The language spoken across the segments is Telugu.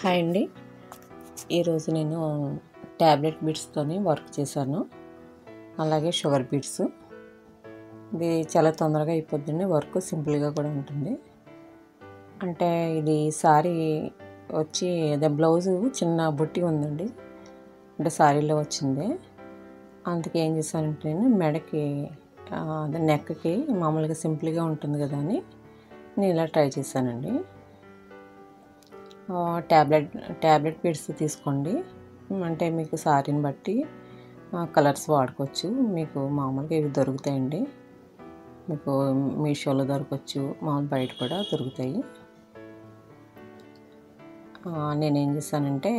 హాయ్ అండి. ఈరోజు నేను ట్యాబ్లెట్ బీడ్స్తోని వర్క్ చేశాను. అలాగే షుగర్ బీడ్స్. ఇది చాలా తొందరగా అయిపోద్దండి. వర్క్ సింపుల్గా కూడా ఉంటుంది. అంటే ఇది సారీ వచ్చి అదే బ్లౌజు చిన్న బుట్టి ఉందండి. అంటే సారీలో వచ్చింది. అందుకే ఏం చేశానంటే నేను మెడకి అదే నెక్కి మామూలుగా సింపుల్గా ఉంటుంది కదా అని నేను ఇలా ట్రై చేశానండి. ట్యాబ్లెట్ బీడ్స్ తీసుకోండి. అంటే మీకు సారీని బట్టి కలర్స్ వాడుకోవచ్చు. మీకు మామూలుగా ఇవి దొరుకుతాయండి. మీకు మీషోలో దొరకవచ్చు, మామూలు బయట కూడా దొరుకుతాయి. నేనేం చేశానంటే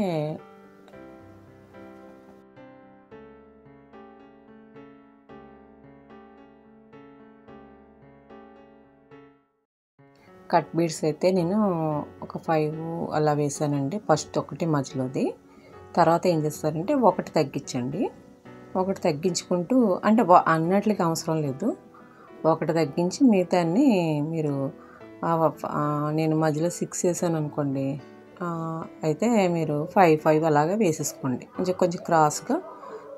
కట్ బీడ్స్ అయితే నేను ఒక 5 అలా వేసానండి. ఫస్ట్ ఒకటి మధ్యలోది, తర్వాత ఏం చేస్తారంటే ఒకటి తగ్గించండి. ఒకటి తగ్గించుకుంటూ అంటే అన్నట్లకి అవసరం లేదు. ఒకటి తగ్గించి మిగతాన్ని మీరు నేను మధ్యలో 6 వేసాను అనుకోండి, అయితే మీరు 5 అలాగా వేసేసుకోండి. కొంచెం క్రాస్గా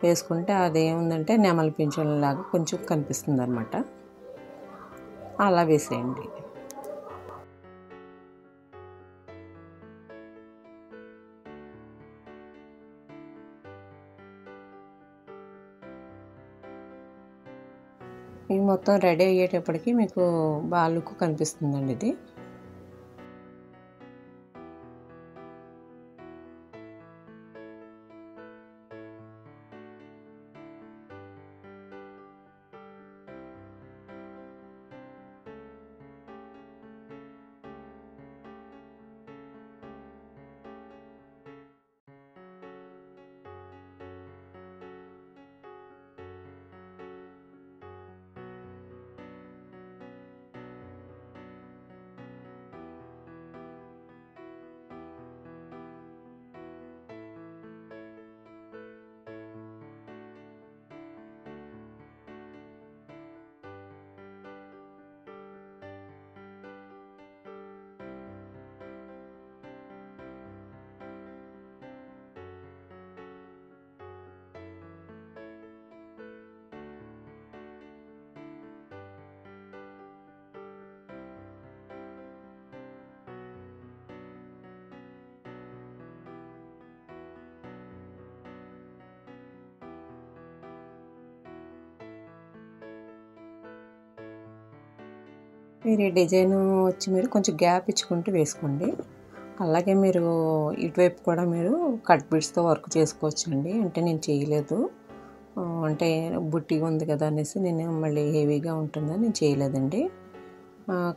వేసుకుంటే అదేముందంటే నెమలి పింఛన్లాగా కొంచెం కనిపిస్తుంది అనమాట. అలా వేసేయండి. ఇవి మొత్తం రెడీ అయ్యేటప్పటికి మీకు బాగా లుక్ కనిపిస్తుందండి ఇది. మీరు ఈ డిజైన్ వచ్చి మీరు కొంచెం గ్యాప్ ఇచ్చుకుంటూ వేసుకోండి. అలాగే మీరు ఇటువైపు కూడా మీరు కట్ బీడ్స్తో వర్క్ చేసుకోవచ్చండి. అంటే నేను చేయలేదు, అంటే బుట్టిగా ఉంది కదా అనేసి నేను మళ్ళీ హెవీగా ఉంటుందని నేను చేయలేదండి.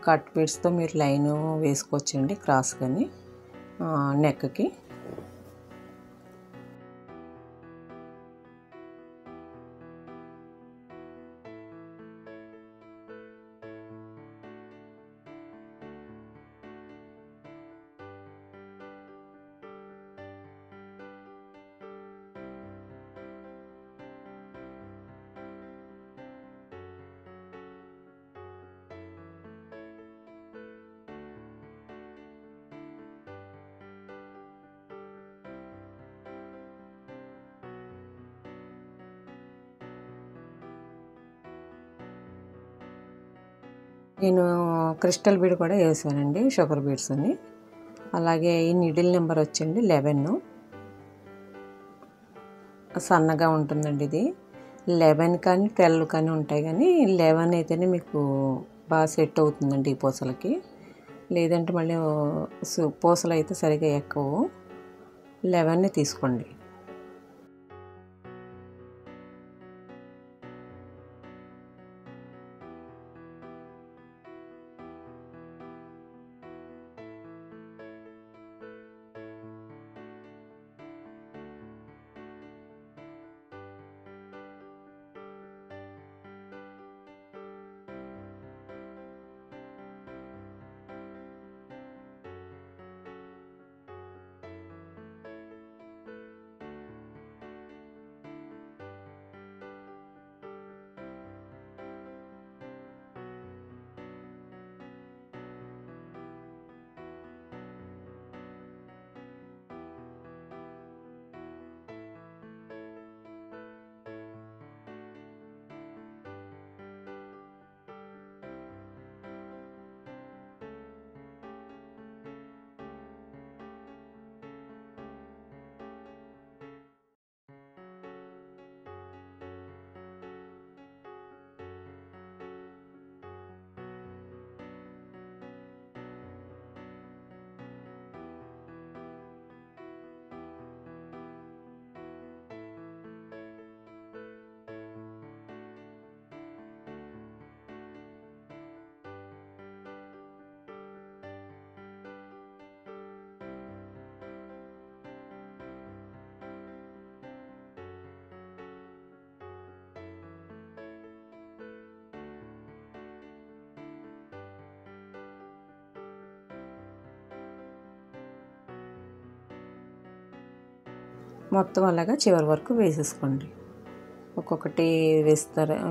కట్ బీడ్స్తో మీరు లైన్ వేసుకోవచ్చండి క్రాస్గాని నెక్కి. నేను క్రిస్టల్ బీడ్ కూడా వేసానండి, షుగర్ బీడ్స్ అని. అలాగే ఈ నీడిల్ నెంబర్ వచ్చండి 11. సన్నగా ఉంటుందండి ఇది. 11 కానీ 12 కానీ ఉంటాయి, కానీ 11 అయితేనే మీకు బాగా సెట్ అవుతుందండి ఈ పూసలకి. లేదంటే మళ్ళీ పూసలు అయితే సరిగా ఎక్కవు. 11 తీసుకోండి. మొత్తం అలాగా చివరి వరకు వేసేసుకోండి. ఒక్కొక్కటి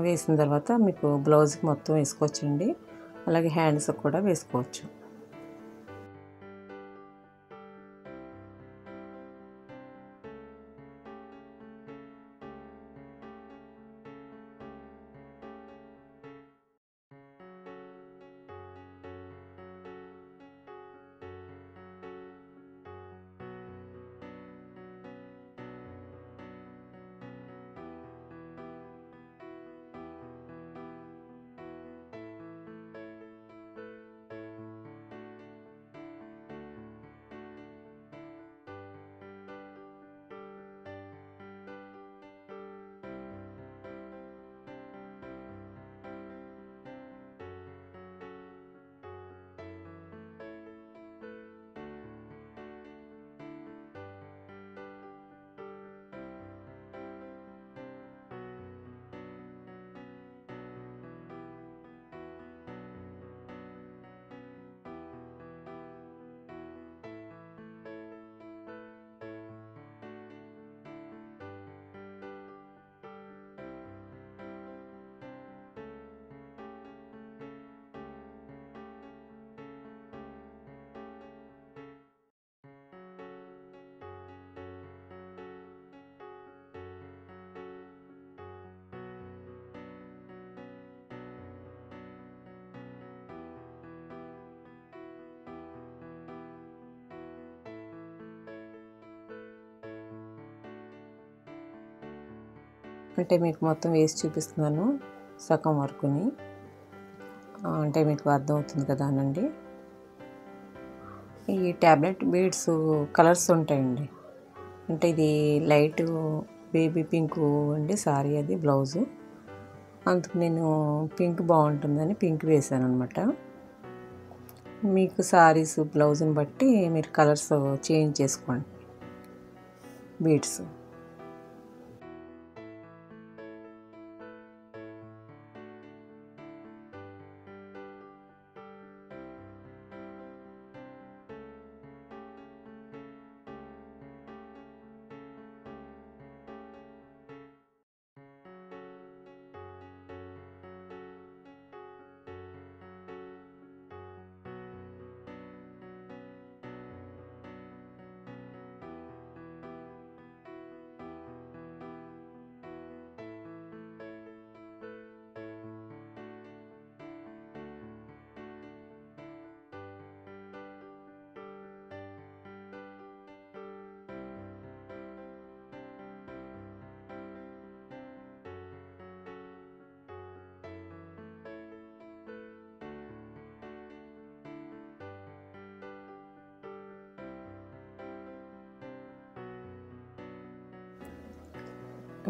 వేసిన తర్వాత మీకు బ్లౌజ్కి మొత్తం వేసుకోవచ్చండి. అలాగే హ్యాండ్స్కి కూడా వేసుకోవచ్చు. అంటే మీకు మొత్తం వేసి చూపిస్తున్నాను సగం వరకుని. అంటే మీకు అర్థమవుతుంది కదా అనండి. ఈ ట్యాబ్లెట్ బీడ్స్ కలర్స్ ఉంటాయండి. అంటే ఇది లైట్ బేబీ పింక్ అండి సారీ, అది బ్లౌజు. అందుకు నేను పింక్ బాగుంటుందని పింక్ వేసాను అనమాట. మీకు సారీస్ బ్లౌజ్ని బట్టి మీరు కలర్స్ చేంజ్ చేసుకోండి బీడ్స్.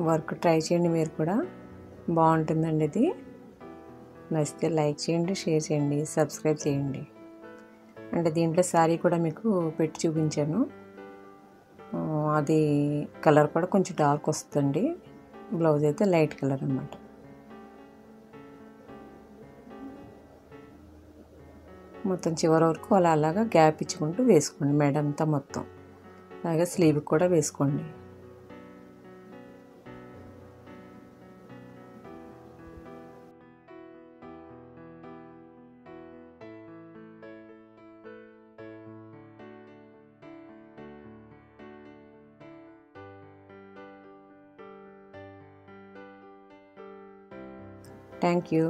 వర్క్ ట్రై చేయండి మీరు కూడా, బాగుంటుందండి ఇది. నచ్చితే లైక్ చేయండి, షేర్ చేయండి, సబ్స్క్రైబ్ చేయండి. అంటే దీంట్లో శారీ కూడా మీకు పెట్టి చూపించాను. అది కలర్ కూడా కొంచెం డార్క్ వస్తుంది, బ్లౌజ్ అయితే లైట్ కలర్ అన్నమాట. మొత్తం చివరి వరకు అలాగా గ్యాప్ ఇచ్చుకుంటూ వేసుకోండి మెడంతా మొత్తం. అలాగే స్లీవ్కి కూడా వేసుకోండి. Thank you.